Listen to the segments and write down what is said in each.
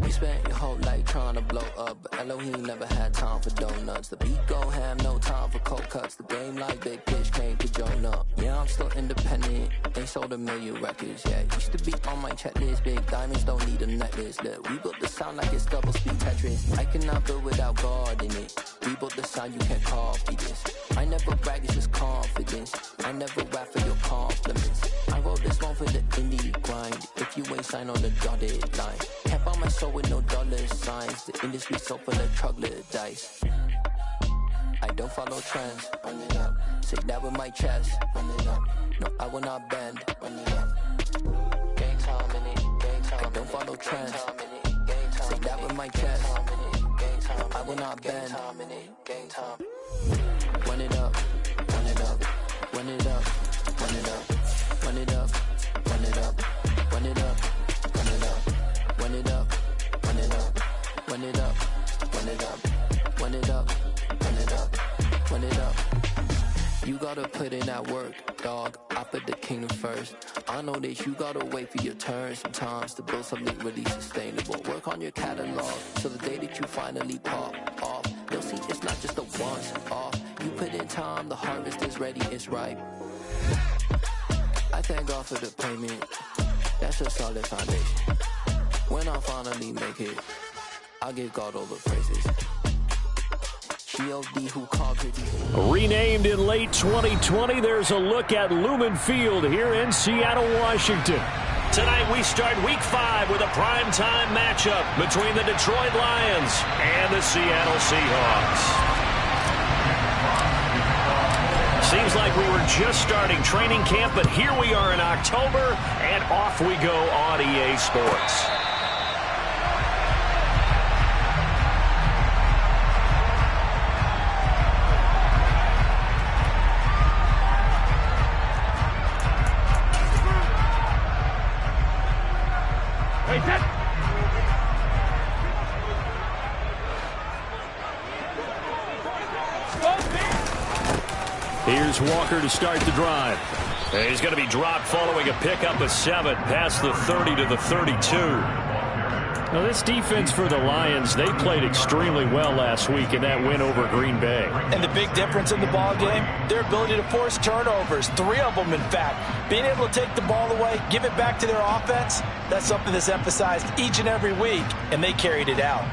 You spent your whole life trying to blow up, but Elohim never had time for donuts. The beat go ham, no time for cold cuts. The game like Big Pitch came to join up. Yeah, I'm still independent, ain't sold a million records yet. Used to be on my checklist, big diamonds don't need a necklace. Look, we built the sound like it's double speed Tetris. I cannot build without God in it. We built the sound, you can't copy this. I never brag, it's just confidence. I never rap for your compliments. I wrote this one for the indie grind. If you ain't signed on the dotted line, can't buy my soul with no dollar signs. The industry so full of troglodytes. I don't follow trends. Run it up. Say that with my chest. Run it up. No, I will not bend. Run it up. Gang time in it. Gang time. I don't follow trends. Say that with my chest. I will not bend. Gang time. Run it up. Run it up. Run it up. Run it up. Run it up. Run it up. Run it up. Run it up. Run it up. Run it up. Run it up. Run it up. Run it up. Run it up. Run it up. You gotta put in that work, dog. I put the kingdom first. I know that you gotta wait for your turn sometimes to build something really sustainable. Work on your catalog so the day that you finally pop off, they'll see it's not just a once off. You put in time, the harvest is ready, it's ripe. I thank God for the payment. That's a solid foundation. When I finally make it, I'll give God all the praises. G.O.D. who conquered you. Renamed in late 2020, there's a look at Lumen Field here in Seattle, Washington. Tonight we start Week 5 with a primetime matchup between the Detroit Lions and the Seattle Seahawks. Seems like we were just starting training camp, but here we are in October, and off we go on EA Sports. Here's Walker to start the drive. He's going to be dropped following a pickup of 7 past the 30 to the 32. Now, this defense for the Lions, they played extremely well last week in that win over Green Bay. And the big difference in the ball game, their ability to force turnovers, 3 of them, in fact. Being able to take the ball away, give it back to their offense, that's something that's emphasized each and every week, and they carried it out.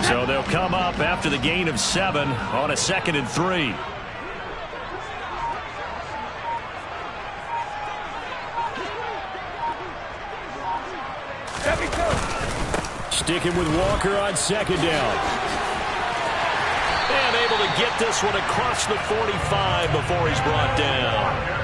So they'll come up after the gain of 7 on a 2nd and 3. Sticking with Walker on 2nd down. And able to get this one across the 45 before he's brought down.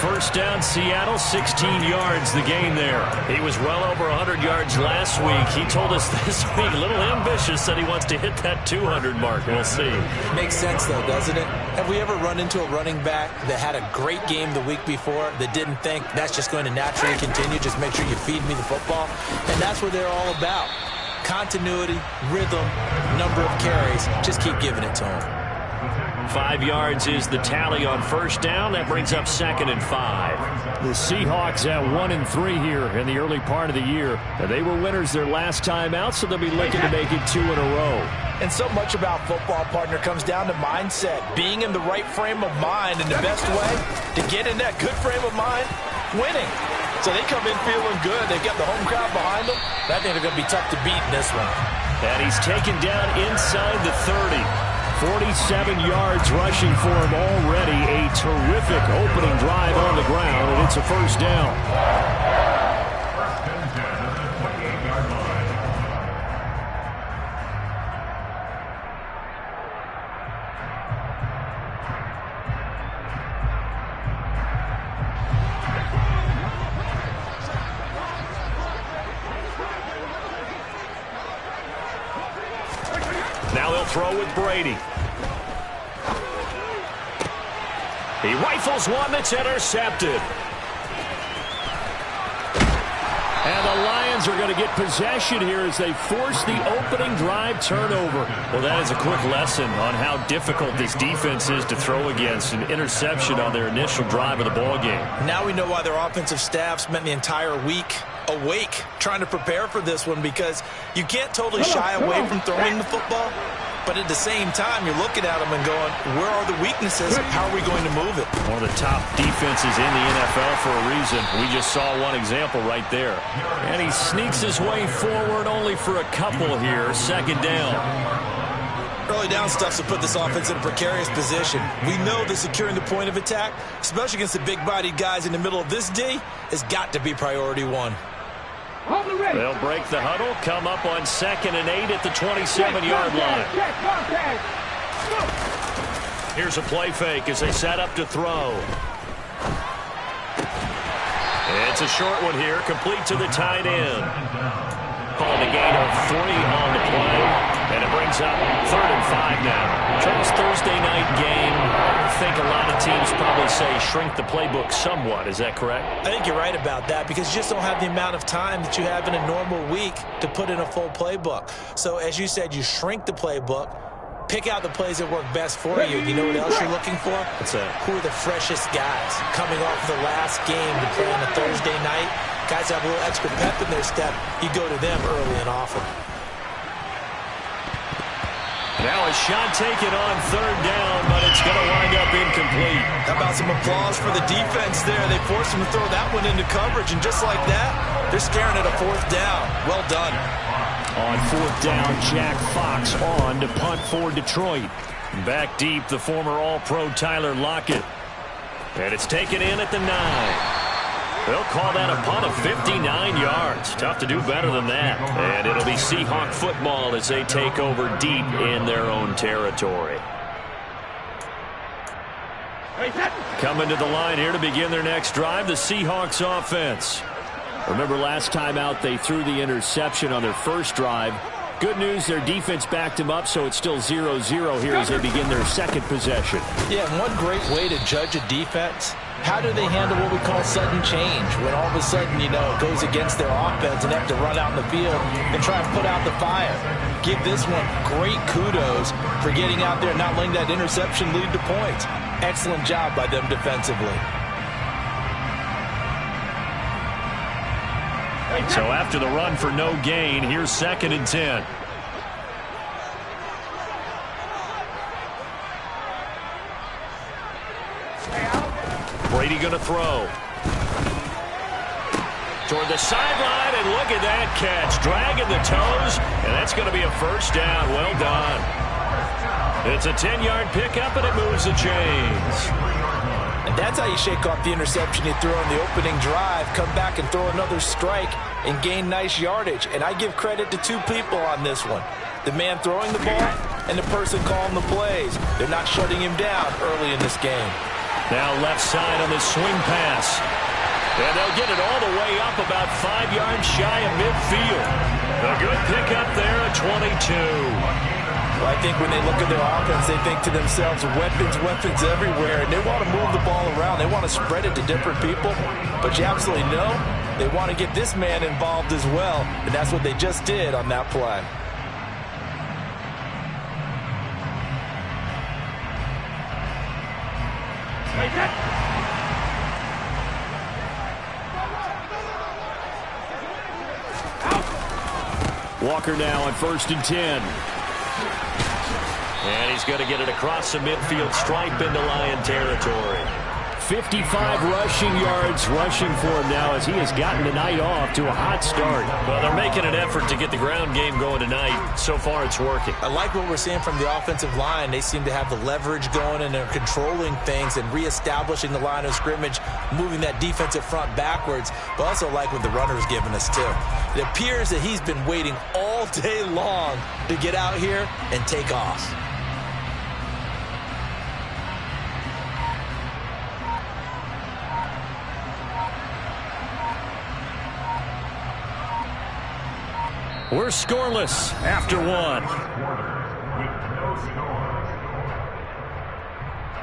First down, Seattle, 16 yards, the gain there. He was well over 100 yards last week. He told us this week, a little ambitious, said he wants to hit that 200 mark. We'll see. Makes sense, though, doesn't it? Have we ever run into a running back that had a great game the week before that didn't think that's just going to naturally continue? Just make sure you feed me the football. And that's what they're all about. Continuity, rhythm, number of carries. Just keep giving it to them. 5 yards is the tally on first down. That brings up 2nd and 5. The Seahawks at 1 and 3 here in the early part of the year. They were winners their last time out, so they'll be looking to make it 2 in a row. And so much about football, partner, comes down to mindset. Being in the right frame of mind, and the best way to get in that good frame of mind, winning. So they come in feeling good. They've got the home crowd behind them. I think they're going to be tough to beat in this one. And he's taken down inside the 30. 47 yards rushing for him already. A terrific opening drive on the ground, and it's a first down. Now they'll throw with Brady. He rifles one that's intercepted. And the Lions are going to get possession here as they force the opening drive turnover. Well, that is a quick lesson on how difficult this defense is to throw against. An interception on their initial drive of the ball game. Now we know why their offensive staff spent the entire week awake trying to prepare for this one, because you can't totally shy away from throwing the football. But at the same time, you're looking at them and going, where are the weaknesses? How are we going to move it? One of the top defenses in the NFL for a reason. We just saw one example right there. And he sneaks his way forward only for a couple here. Second down. Early down stuff to put this offense in a precarious position. We know that securing the point of attack, especially against the big-bodied guys in the middle of this D, has got to be priority one. They'll break the huddle, come up on 2nd and 8 at the 27-yard line. Here's a play fake as they set up to throw. It's a short one here, complete to the tight end. Called a gain of 3 on the play, and it brings up 3rd and 5 now. Charles, Thursday night game, I think a lot of teams probably say shrink the playbook somewhat. Is that correct? I think you're right about that, because you just don't have the amount of time that you have in a normal week to put in a full playbook. So as you said, you shrink the playbook, pick out the plays that work best for you. You know what else you're looking for? What's that? Who are the freshest guys coming off the last game to play on a Thursday night? Guys have a little extra pep in their step. You go to them early and often. Now a shot taken on 3rd down, but it's going to wind up incomplete. How about some applause for the defense there? They forced him to throw that one into coverage, and just like that, they're staring at a 4th down. Well done. On 4th down, Jack Fox on to punt for Detroit. Back deep, the former All-Pro Tyler Lockett. And it's taken in at the 9. They'll call that a punt of 59 yards. Tough to do better than that. And it'll be Seahawk football as they take over deep in their own territory. Coming to the line here to begin their next drive, the Seahawks offense. Remember last time out they threw the interception on their first drive. Good news, their defense backed them up, so it's still 0-0 here as they begin their second possession. Yeah, and one great way to judge a defense, how do they handle what we call sudden change? When all of a sudden, you know, it goes against their offense and they have to run out in the field and try and put out the fire. Give this one great kudos for getting out there and not letting that interception lead to points. Excellent job by them defensively. So after the run for no gain, here's 2nd and 10. Brady going to throw. Toward the sideline, and look at that catch. Dragging the toes, and that's going to be a 1st down. Well done. It's a 10-yard pickup, and it moves the chains. And that's how you shake off the interception you threw on the opening drive, come back and throw another strike and gain nice yardage. And I give credit to 2 people on this one. The man throwing the ball and the person calling the plays. They're not shutting him down early in this game. Now left side on the swing pass. And they'll get it all the way up about 5 yards shy of midfield. A good pickup there at 22. Well, I think when they look at their offense, they think to themselves, weapons, weapons everywhere. And they want to move the ball around. They want to spread it to different people. But you absolutely know they want to get this man involved as well. And that's what they just did on that play. Walker now on 1st and 10. And he's going to get it across the midfield stripe into Lion territory. 55 rushing yards rushing for him now as he has gotten the night off to a hot start. Well, they're making an effort to get the ground game going tonight. So far, it's working. I like what we're seeing from the offensive line. They seem to have the leverage going, and they're controlling things and reestablishing the line of scrimmage, moving that defensive front backwards. But also like what the runner's giving us, too. It appears that he's been waiting all day long to get out here and take off. We're scoreless after 1.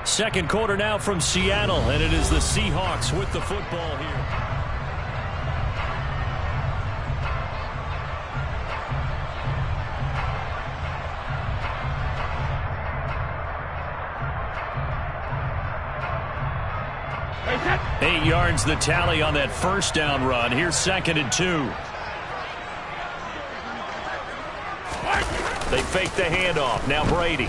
Second quarter now from Seattle, and it is the Seahawks with the football here. 8 yards the tally on that first down run. Here's 2nd and 2. They fake the handoff. Now Brady.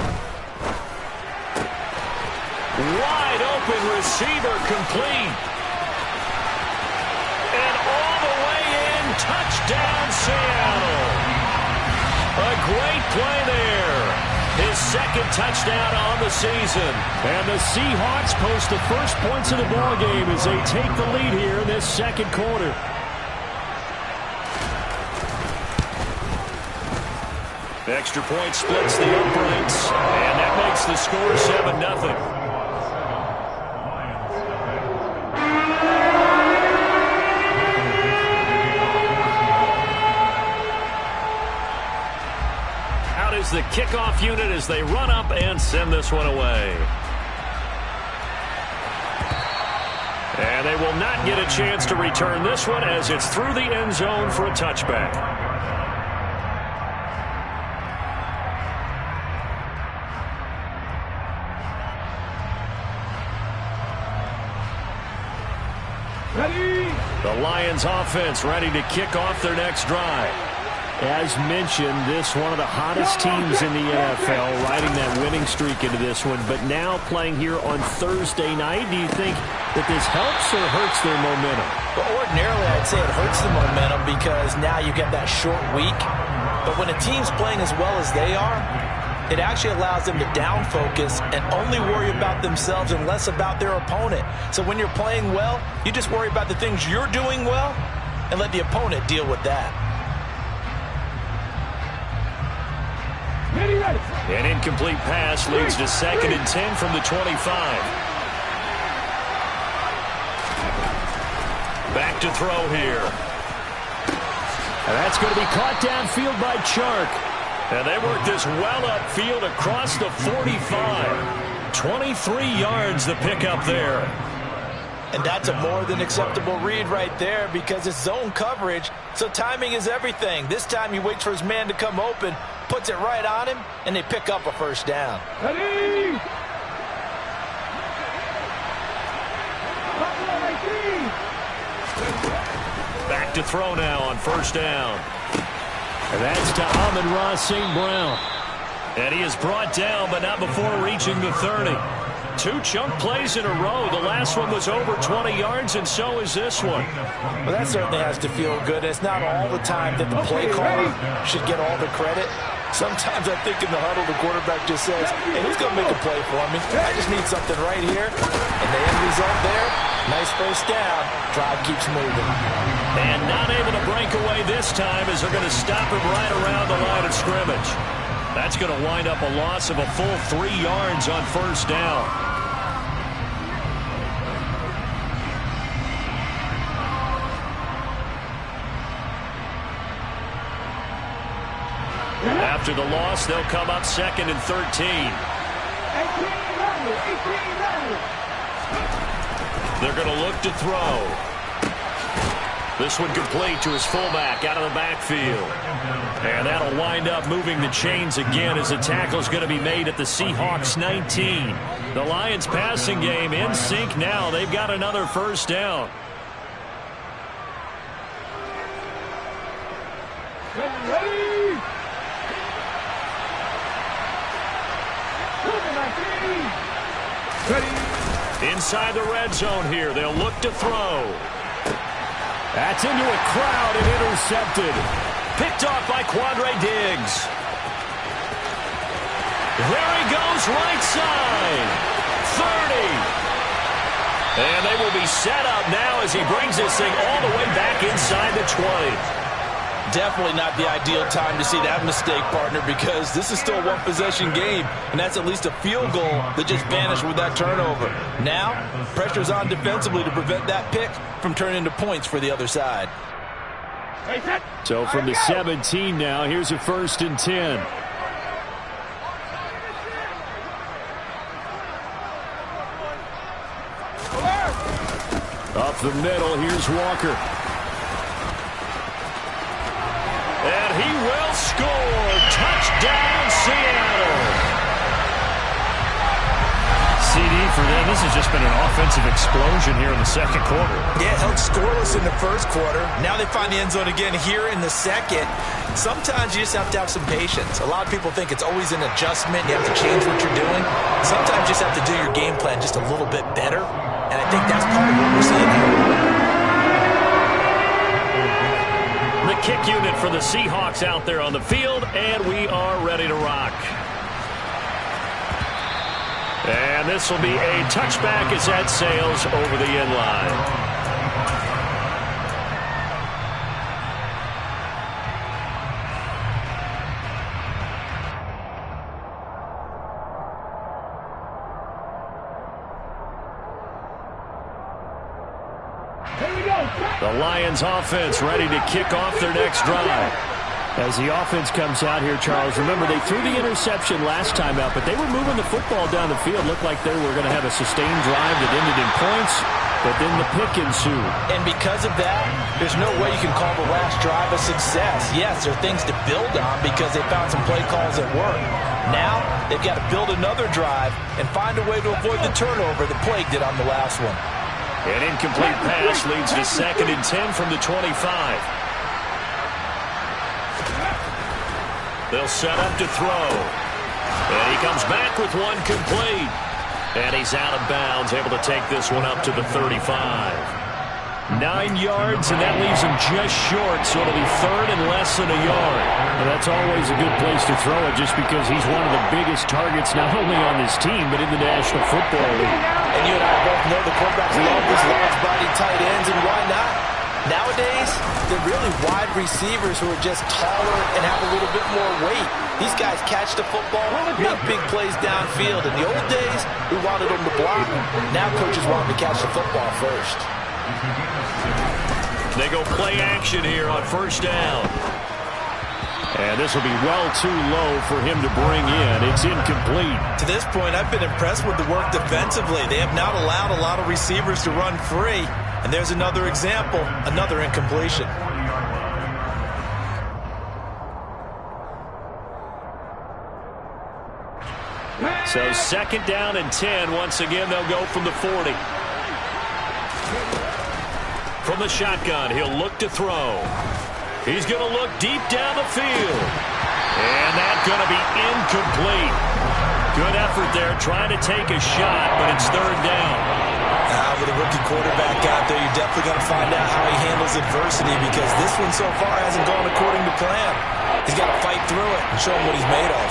Wide open receiver, complete. And all the way in, touchdown Seattle. A great play there. His 2nd touchdown on the season. And the Seahawks post the first points of the ballgame as they take the lead here in this 2nd quarter. Extra point splits the uprights, and that makes the score 7-0. Out is the kickoff unit as they run up and send this one away. And they will not get a chance to return this one as it's through the end zone for a touchback. The Lions offense ready to kick off their next drive. As mentioned, this one of the hottest teams in the NFL, riding that winning streak into this one, but now playing here on Thursday night. Do you think that this helps or hurts their momentum? Well, ordinarily, I'd say it hurts the momentum because now you get that short week. But when a team's playing as well as they are, it actually allows them to down focus and only worry about themselves and less about their opponent. So when you're playing well, you just worry about the things you're doing well and let the opponent deal with that. An incomplete pass leads to 2nd and 10 from the 25. Back to throw here. And that's going to be caught downfield by Chark. And they work this well upfield across the 45. 23 yards the pickup there. And that's a more than acceptable read right there because it's zone coverage, so timing is everything. This time he waits for his man to come open, puts it right on him, and they pick up a first down. Ready? Back to throw now on first down. And that's to Amon-Ra St. Brown. And he is brought down, but not before reaching the 30. 2 chunk plays in a row. The last one was over 20 yards, and so is this one. Well, that certainly has to feel good. It's not all the time that the play caller should get all the credit. Sometimes I think in the huddle, the quarterback just says, hey, who's going to make a play for me? I just need something right here. And the end result there, nice first down. Drive keeps moving. And not able to break away this time as they're going to stop him right around the line of scrimmage. That's going to wind up a loss of a full 3 yards on first down. After the loss, they'll come up 2nd and 13. They're going to look to throw. This one complete to his fullback out of the backfield. And that'll wind up moving the chains again as the tackle is going to be made at the Seahawks 19. The Lions passing game in sync now. They've got another first down. Inside the red zone here. They'll look to throw. That's into a crowd and intercepted. Picked off by Quandre Diggs. There he goes, right side. 30. And they will be set up now as he brings this thing all the way back inside the 20. Definitely not the ideal time to see that mistake, partner, because this is still a one-possession game, and that's at least a field goal that just vanished with that turnover. Now, pressure's on defensively to prevent that pick from turning into points for the other side. So from the 17 now, here's a 1st and 10. Up the middle, here's Walker. And he will score. Touchdown, Seattle. TD for them. This has just been an offensive explosion here in the second quarter. Yeah, held scoreless in the first quarter. Now they find the end zone again here in the second. Sometimes you just have to have some patience. A lot of people think it's always an adjustment. You have to change what you're doing. Sometimes you just have to do your game plan just a little bit better. And I think that's part of what we're seeing here. The kick unit for the Seahawks out there on the field, and we are ready to rock. And this will be a touchback as that sails over the end line. The Lions offense ready to kick off their next drive. As the offense comes out here, Charles, remember they threw the interception last time out, but they were moving the football down the field. Looked like they were going to have a sustained drive that ended in points, but then the pick ensued. And because of that, there's no way you can call the last drive a success. Yes, there are things to build on because they found some play calls that work. Now, they've got to build another drive and find a way to avoid the turnover that plagued it on the last one. An incomplete pass leads to 2nd and 10 from the 25. They'll set up to throw. And he comes back with one complete. And he's out of bounds, able to take this one up to the 35. 9 yards, and that leaves him just short, so it'll be 3rd and less than a yard. Well, that's always a good place to throw it just because he's one of the biggest targets not only on this team but in the National Football League. And you and I both know the quarterbacks love these large-bodied tight ends, and why not? Nowadays, they're really wide receivers who are just taller and have a little bit more weight. These guys catch the football, make big plays downfield. In the old days, we wanted them to block. Now coaches want them to catch the football first. They go play action here on 1st down. And this will be well too low for him to bring in. It's incomplete. To this point, I've been impressed with the work defensively. They have not allowed a lot of receivers to run free. And there's another example, another incompletion. So 2nd down and 10. Once again, they'll go from the 40. From the shotgun, he'll look to throw. He's going to look deep down the field. And that's going to be incomplete. Good effort there, trying to take a shot, but it's 3rd down. With a rookie quarterback out there, you're definitely going to find out how he handles adversity because this one so far hasn't gone according to plan. He's got to fight through it and show him what he's made of.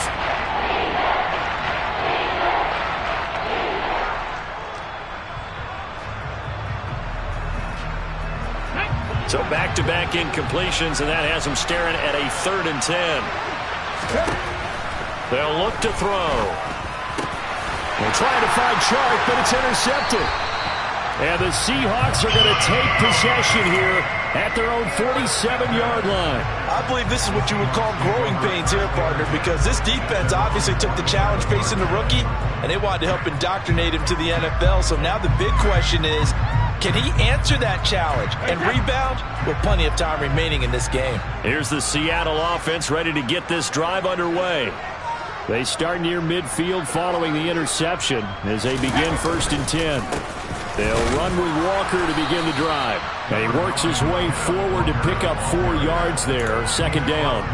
So back-to-back incompletions, and that has them staring at a 3rd and 10. They'll look to throw. They're trying to find Chark, but it's intercepted. And the Seahawks are going to take possession here at their own 47-yard line. I believe this is what you would call growing pains here, partner, because this defense obviously took the challenge facing the rookie, and they wanted to help indoctrinate him to the NFL. So now the big question is, can he answer that challenge and rebound with plenty of time remaining in this game? Here's the Seattle offense ready to get this drive underway. They start near midfield following the interception as they begin 1st and 10. They'll run with Walker to begin the drive. And he works his way forward to pick up 4 yards there, 2nd down.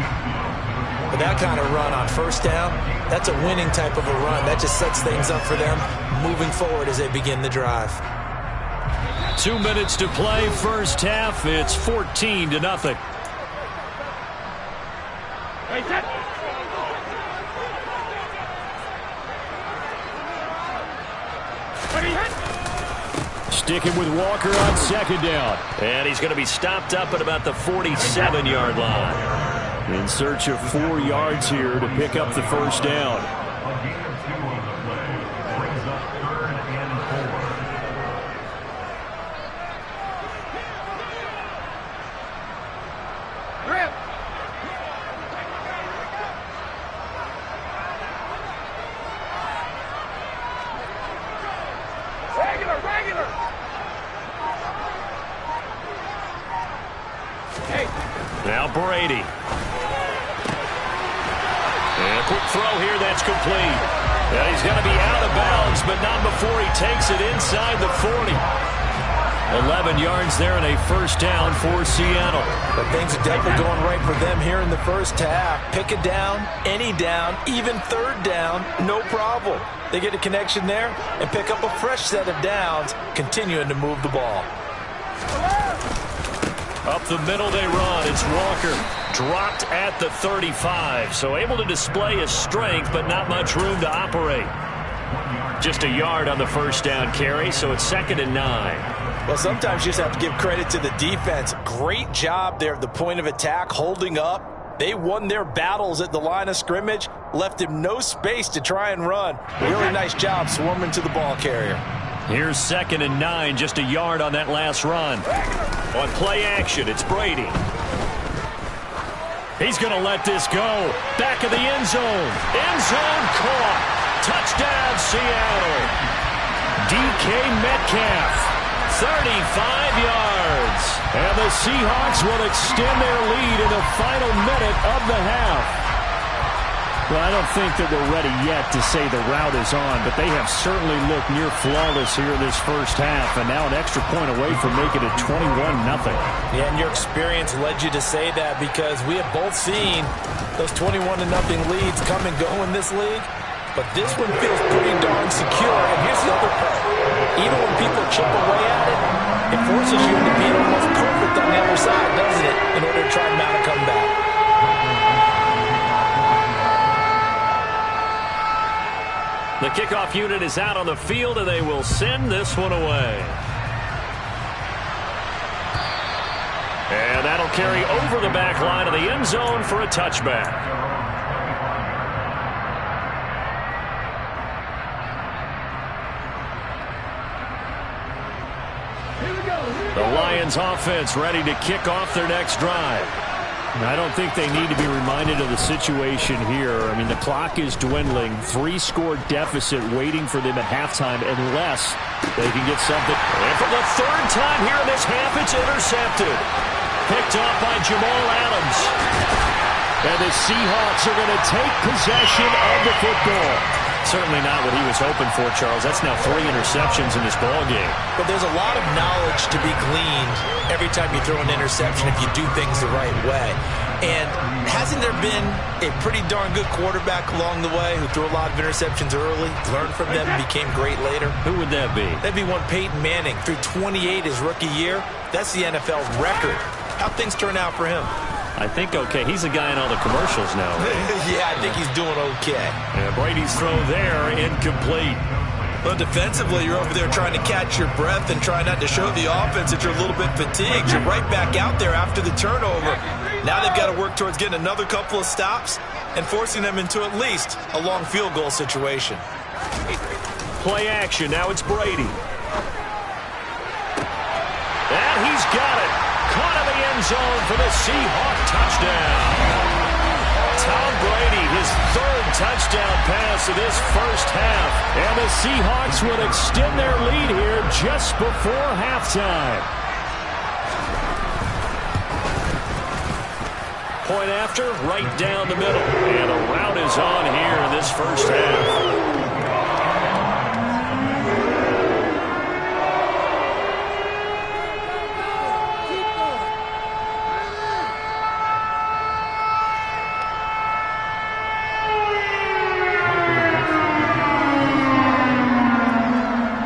With that kind of run on 1st down, that's a winning type of a run. That just sets things up for them moving forward as they begin the drive. 2 minutes to play, 1st half. It's 14-0. Sticking with Walker on 2nd down. And he's going to be stopped up at about the 47-yard line. In search of 4 yards here to pick up the 1st down. Now Brady. And a quick throw here, that's complete. And he's going to be out of bounds, but not before he takes it inside the 40. 11 yards there and a first down for Seattle. But things are definitely going right for them here in the first half. Pick a down, any down, even third down, no problem. They get a connection there and pick up a fresh set of downs, continuing to move the ball. Up the middle they run. It's Walker. Dropped at the 35. So able to display his strength, but not much room to operate. Just a yard on the first down carry, so it's 2nd and 9. Well, sometimes you just have to give credit to the defense. Great job there at the point of attack, holding up. They won their battles at the line of scrimmage, left him no space to try and run. Really nice job swarming to the ball carrier. Here's 2nd and 9, just a yard on that last run. On play action, it's Brady. He's going to let this go. Back of the end zone. End zone caught. Touchdown, Seattle. DK Metcalf, 35 yards. And the Seahawks will extend their lead in the final minute of the half. Well, I don't think that we're ready yet to say the route is on, but they have certainly looked near flawless here this first half, and now an extra point away from making it 21-0. Yeah, and your experience led you to say that, because we have both seen those 21-0 leads come and go in this league, but this one feels pretty darn secure. And here's the other part. Even when people chip away at it, it forces you into being almost perfect on the other side, doesn't it, in order to try and mount a comeback. The kickoff unit is out on the field, and they will send this one away. And that'll carry over the back line of the end zone for a touchback. The Lions offense ready to kick off their next drive. I don't think they need to be reminded of the situation here. I mean, the clock is dwindling. 3-score deficit waiting for them at halftime unless they can get something. And for the third time here in this half, it's intercepted. Picked up by Jamal Adams. And the Seahawks are going to take possession of the football. Certainly not what he was hoping for, Charles. That's now 3 interceptions in this ball game. But there's a lot of knowledge to be gleaned every time you throw an interception if you do things the right way. And hasn't there been a pretty darn good quarterback along the way who threw a lot of interceptions early, learned from them, and became great later? Who would that be? That'd be one Peyton Manning. Threw 28 his rookie year. That's the NFL record. How'd things turn out for him? I think okay. He's a guy in all the commercials now. Yeah, I think he's doing okay. And Brady's throw there, incomplete. Well, defensively, you're over there trying to catch your breath and try not to show the offense that you're a little bit fatigued. You're right back out there after the turnover. Now they've got to work towards getting another couple of stops and forcing them into at least a long field goal situation. Play action. Now it's Brady. And he's got it. Caught in the end zone for the Seahawk touchdown. Tom Brady, his 3rd touchdown pass of this first half. And the Seahawks would extend their lead here just before halftime. Point after, right down the middle. And the route is on here in this first half.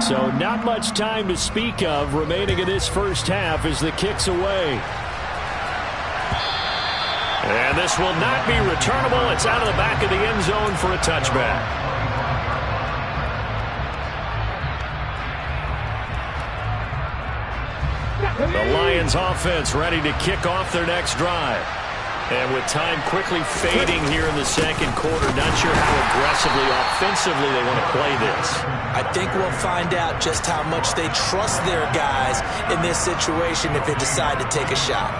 So not much time to speak of remaining in this first half as the kick's away. And this will not be returnable. It's out of the back of the end zone for a touchback. The Lions offense ready to kick off their next drive. And with time quickly fading here in the second quarter, not sure how aggressively, offensively they want to play this. I think we'll find out just how much they trust their guys in this situation if they decide to take a shot.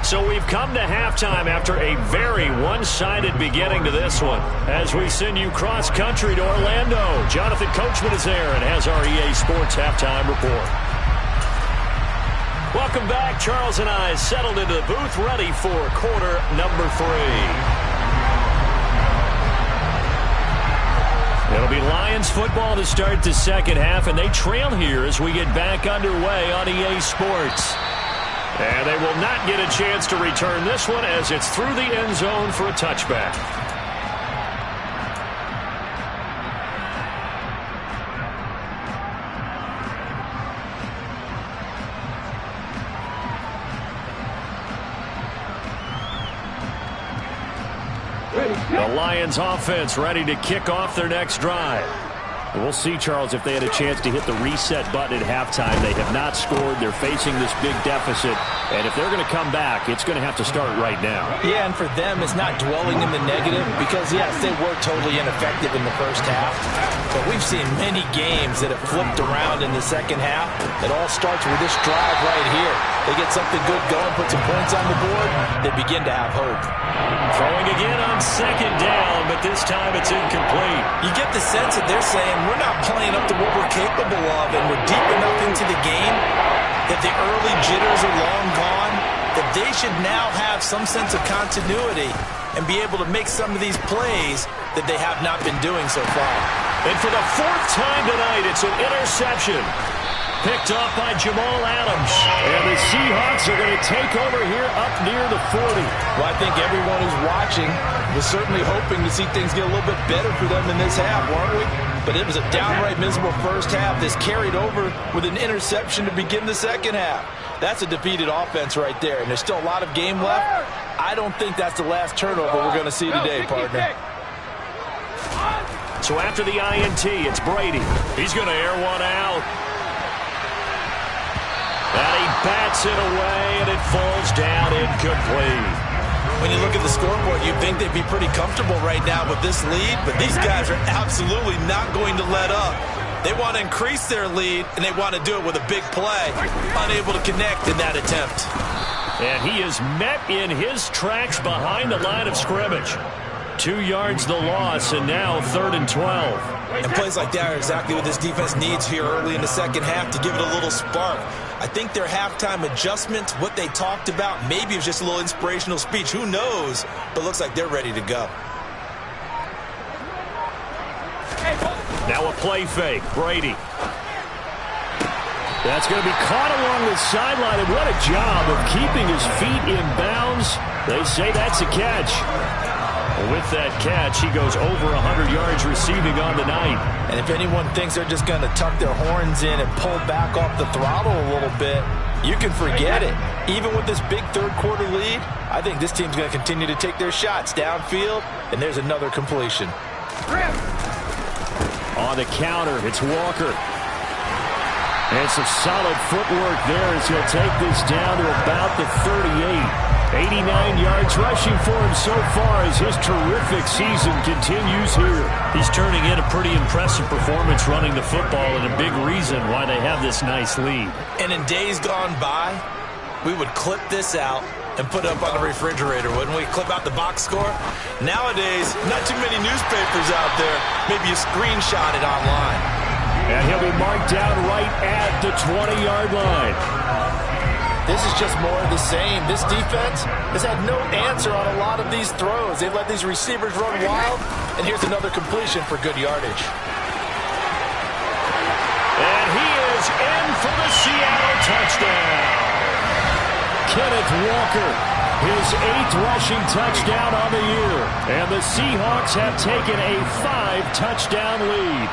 So we've come to halftime after a very one-sided beginning to this one. As we send you cross-country to Orlando, Jonathan Coachman is there and has our EA Sports halftime report. Welcome back. Charles and I settled into the booth, ready for quarter number 3. It'll be Lions football to start the second half, and they trail here as we get back underway on EA Sports. And they will not get a chance to return this one as it's through the end zone for a touchback. The Lions offense ready to kick off their next drive. We'll see, Charles, if they had a chance to hit the reset button at halftime. They have not scored. They're facing this big deficit. And if they're going to come back, it's going to have to start right now. Yeah, and for them, it's not dwelling in the negative because, yes, they were totally ineffective in the first half. But we've seen many games that have flipped around in the second half. It all starts with this drive right here. They get something good going, put some points on the board, they begin to have hope. Throwing again on second down, but this time it's incomplete. You get the sense that they're saying we're not playing up to what we're capable of, and we're deep enough into the game that the early jitters are long gone, that they should now have some sense of continuity and be able to make some of these plays that they have not been doing so far. And for the 4th time tonight, it's an interception. Picked off by Jamal Adams. And the Seahawks are going to take over here up near the 40. Well, I think everyone who's watching was certainly hoping to see things get a little bit better for them in this half, weren't we? But it was a downright miserable first half. This carried over with an interception to begin the second half. That's a defeated offense right there, and there's still a lot of game left. I don't think that's the last turnover we're going to see today, partner. So after the INT, it's Brady. He's going to air one out. And he bats it away, and it falls down incomplete. When you look at the scoreboard, you'd think they'd be pretty comfortable right now with this lead, but these guys are absolutely not going to let up. They want to increase their lead, and they want to do it with a big play. Unable to connect in that attempt. And he is met in his tracks behind the line of scrimmage. 2 yards the loss, and now 3rd and 12. And plays like that are exactly what this defense needs here early in the second half to give it a little spark. I think their halftime adjustment, what they talked about, maybe it was just a little inspirational speech. Who knows? But it looks like they're ready to go. Now a play fake. Brady. That's going to be caught along the sideline, and what a job of keeping his feet in bounds. They say that's a catch. With that catch, he goes over 100 yards receiving on the night. And if anyone thinks they're just going to tuck their horns in and pull back off the throttle a little bit, you can forget it. Even with this big third-quarter lead, I think this team's going to continue to take their shots downfield, and there's another completion. On the counter, it's Walker. And some solid footwork there as he'll take this down to about the 38. 89 yards rushing for him so far as his terrific season continues here. He's turning in a pretty impressive performance running the football, and a big reason why they have this nice lead. And in days gone by, we would clip this out and put it up on the refrigerator, wouldn't we? Clip out the box score. Nowadays, not too many newspapers out there. Maybe you screenshot it online. And he'll be marked down right at the 20-yard line. This is just more of the same. This defense has had no answer on a lot of these throws. They've let these receivers run wild, and here's another completion for good yardage. And he is in for the Seattle touchdown. Kenneth Walker, his 8th rushing touchdown on the year. And the Seahawks have taken a 5-touchdown lead.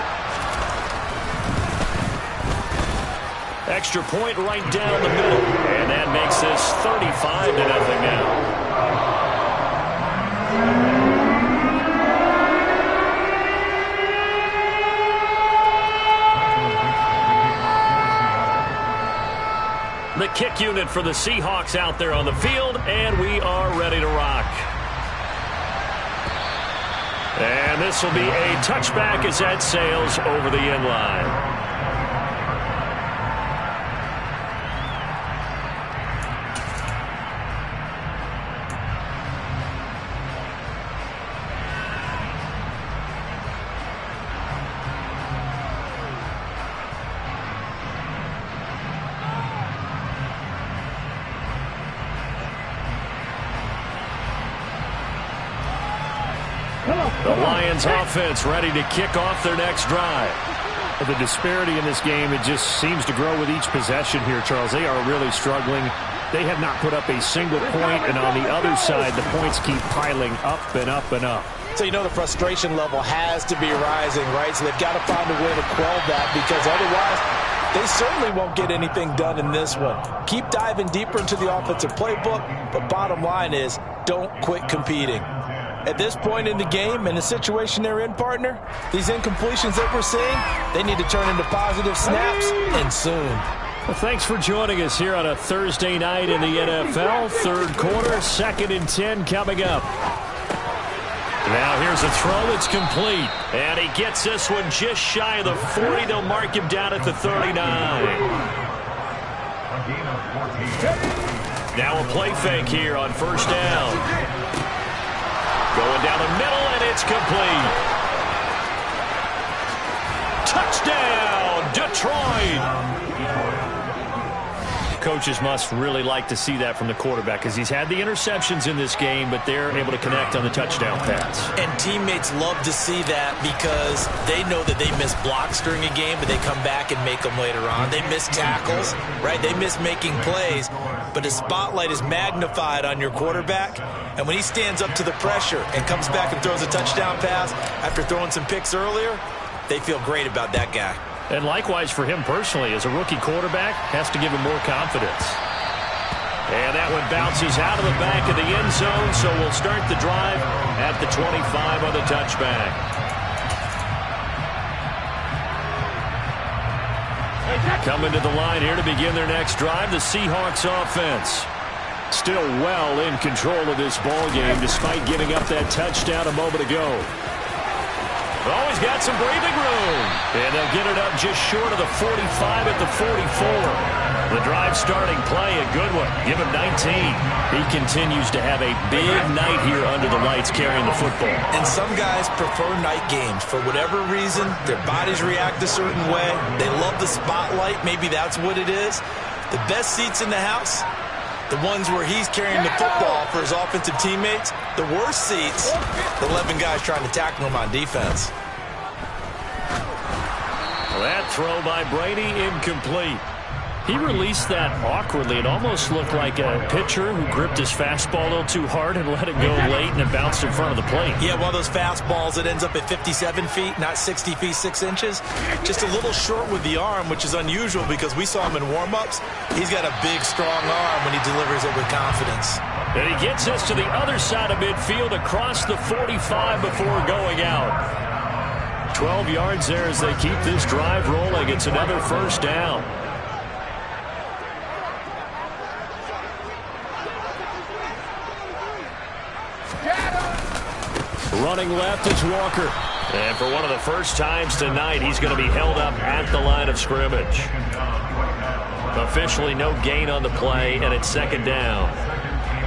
Extra point right down the middle. And that makes this 35-0 now. The kick unit for the Seahawks out there on the field, and we are ready to rock. And this will be a touchback as that sails over the end line. The Lions offense ready to kick off their next drive. The disparity in this game, it just seems to grow with each possession here, Charles. They are really struggling. They have not put up a single point, and on the other side, the points keep piling up and up and up. So you know the frustration level has to be rising, right? So they've got to find a way to quell that, because otherwise they certainly won't get anything done in this one. Keep diving deeper into the offensive playbook, but bottom line is don't quit competing. At this point in the game, in the situation they're in, partner, these incompletions that we're seeing, they need to turn into positive snaps, and soon. Well, thanks for joining us here on a Thursday night in the NFL. Third quarter, 2nd and 10 coming up. Now here's a throw. It's complete. And he gets this one just shy of the 40. They'll mark him down at the 39. Now a play fake here on first down. Going down the middle, and it's complete. Touchdown, Detroit. Coaches must really like to see that from the quarterback, because he's had the interceptions in this game, but they're able to connect on the touchdown pass. And teammates love to see that, because they know that they miss blocks during a game, but they come back and make them later on. They miss tackles, right? They miss making plays, but the spotlight is magnified on your quarterback, and when he stands up to the pressure and comes back and throws a touchdown pass after throwing some picks earlier, they feel great about that guy. And likewise for him personally, as a rookie quarterback, has to give him more confidence. And that one bounces out of the back of the end zone, so we'll start the drive at the 25 on the touchback. Coming to the line here to begin their next drive, the Seahawks offense. Still well in control of this ball game, despite giving up that touchdown a moment ago. Always got some breathing room. And they'll get it up just short of the 45 at the 44. The drive starting play, a good one. Give him 19. He continues to have a big night here under the lights carrying the football. And some guys prefer night games. For whatever reason, their bodies react a certain way. They love the spotlight. Maybe that's what it is. The best seats in the house, the ones where he's carrying the football for his offensive teammates. The worst seats, the 11 guys trying to tackle him on defense. That throw by Brady, incomplete. He released that awkwardly. It almost looked like a pitcher who gripped his fastball a little too hard and let it go late, and it bounced in front of the plate. Yeah, one of those fastballs that ends up at 57 feet, not 60 feet, 6 inches. Just a little short with the arm, which is unusual because we saw him in warm-ups. He's got a big, strong arm when he delivers it with confidence. And he gets us to the other side of midfield across the 45 before going out. 12 yards there as they keep this drive rolling. It's another first down. Running left is Walker. And for one of the first times tonight, he's going to be held up at the line of scrimmage. Officially no gain on the play, and it's second down.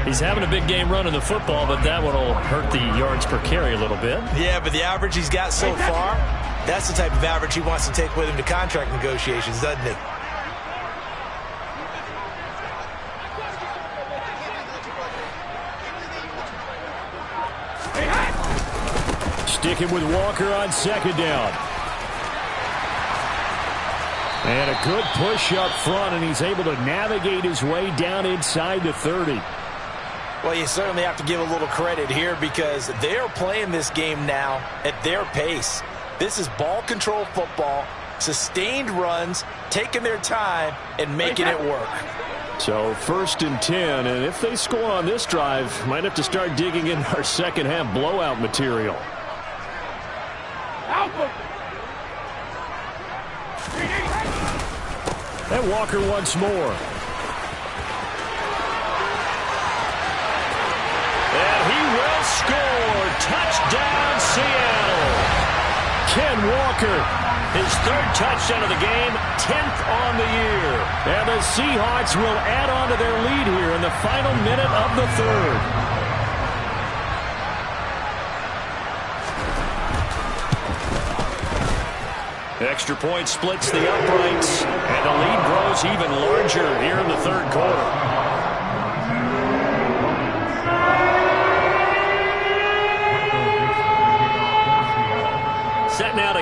He's having a big game running the football, but that one will hurt the yards per carry a little bit. Yeah, but the average he's got so far, that's the type of average he wants to take with him to contract negotiations, doesn't he? Sticking with Walker on second down. And a good push up front, and he's able to navigate his way down inside the 30. Well, you certainly have to give a little credit here because they're playing this game now at their pace. This is ball control football, sustained runs, taking their time, and making it work. So 1st and 10, and if they score on this drive, might have to start digging in our second half blowout material. And Walker once more. And he will score. Touchdown, Seattle. Ken Walker, his 3rd touchdown of the game, 10th on the year. And the Seahawks will add on to their lead here in the final minute of the 3rd. Extra point splits the uprights, and the lead grows even larger here in the 3rd quarter.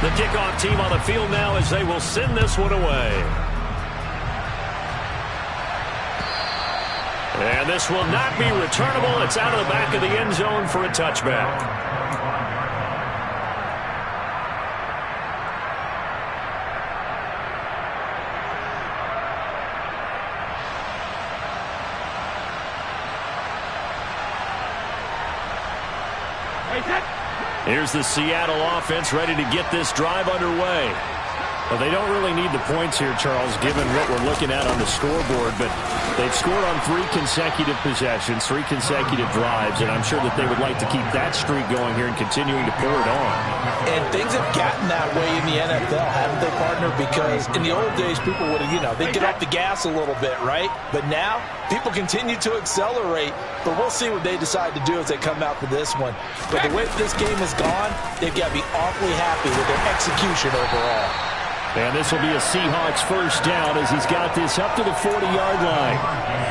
The kickoff team on the field now as they will send this one away. And this will not be returnable. It's out of the back of the end zone for a touchback. Here's the Seattle offense ready to get this drive underway. Well, they don't really need the points here, Charles, given what we're looking at on the scoreboard, but they've scored on 3 consecutive possessions, 3 consecutive drives, and I'm sure that they would like to keep that streak going here and continuing to pour it on. And things have gotten that way in the NFL, haven't they, partner? Because in the old days, people would have, they'd get off the gas a little bit, right? But now, people continue to accelerate, but we'll see what they decide to do as they come out for this one. But the way this game has gone, they've got to be awfully happy with their execution overall. And this will be a Seahawks first down as he's got this up to the 40-yard line.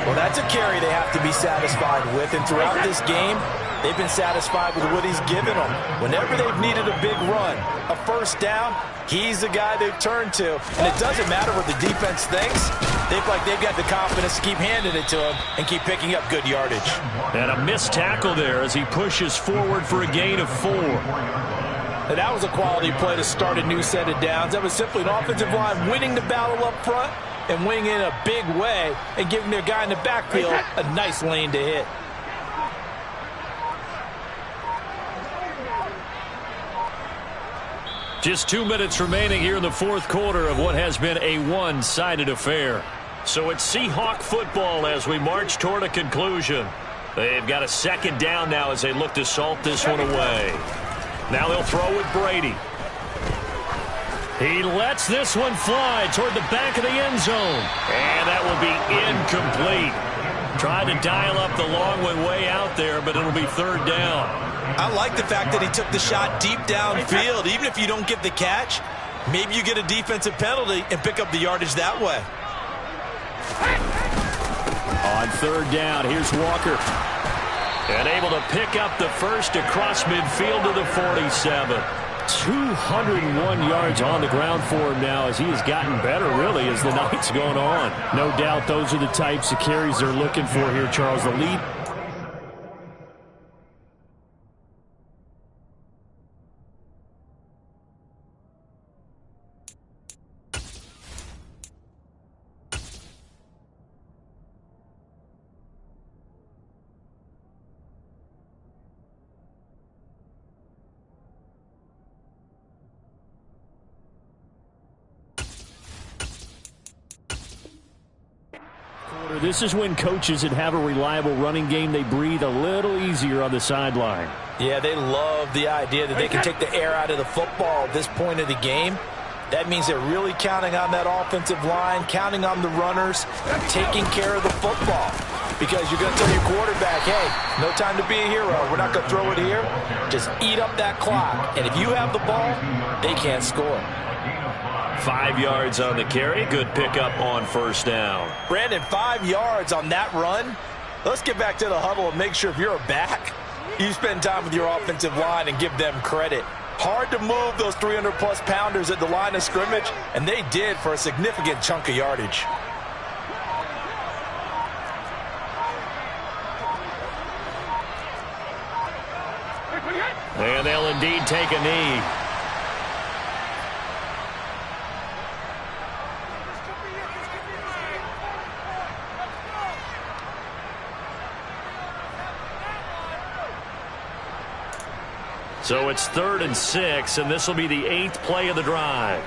Well, that's a carry they have to be satisfied with. And throughout this game, they've been satisfied with what he's given them. Whenever they've needed a big run, a first down, he's the guy they've turned to. And it doesn't matter what the defense thinks. They feel like they've got the confidence to keep handing it to him and keep picking up good yardage. And a missed tackle there as he pushes forward for a gain of 4. And that was a quality play to start a new set of downs. That was simply an offensive line winning the battle up front and winning in a big way and giving their guy in the backfield a nice lane to hit. Just 2 minutes remaining here in the fourth quarter of what has been a one-sided affair. So it's Seahawk football as we march toward a conclusion. They've got a second down now as they look to salt this one away. Now they'll throw with Brady. He lets this one fly toward the back of the end zone. And that will be incomplete. Tried to dial up the long one way out there, but it'll be third down. I like the fact that he took the shot deep downfield. Even if you don't get the catch, maybe you get a defensive penalty and pick up the yardage that way. On third down, here's Walker. And able to pick up the first across midfield to the 47. 201 yards on the ground for him now as he has gotten better, really, as the night's going on. No doubt those are the types of carries they're looking for here, Charles. The lead. This is when coaches that have a reliable running game, they breathe a little easier on the sideline. Yeah, they love the idea that they can take the air out of the football at this point of the game. That means they're really counting on that offensive line, counting on the runners, taking care of the football. Because you're going to tell your quarterback, hey, no time to be a hero. We're not going to throw it here. Just eat up that clock. And if you have the ball, they can't score. 5 yards on the carry. Good pickup on first down. Brandon, 5 yards on that run. Let's get back to the huddle and make sure if you're a back, you spend time with your offensive line and give them credit. Hard to move those 300-plus pounders at the line of scrimmage, and they did for a significant chunk of yardage. And they'll indeed take a knee. So it's 3rd and 6, and this will be the 8th play of the drive.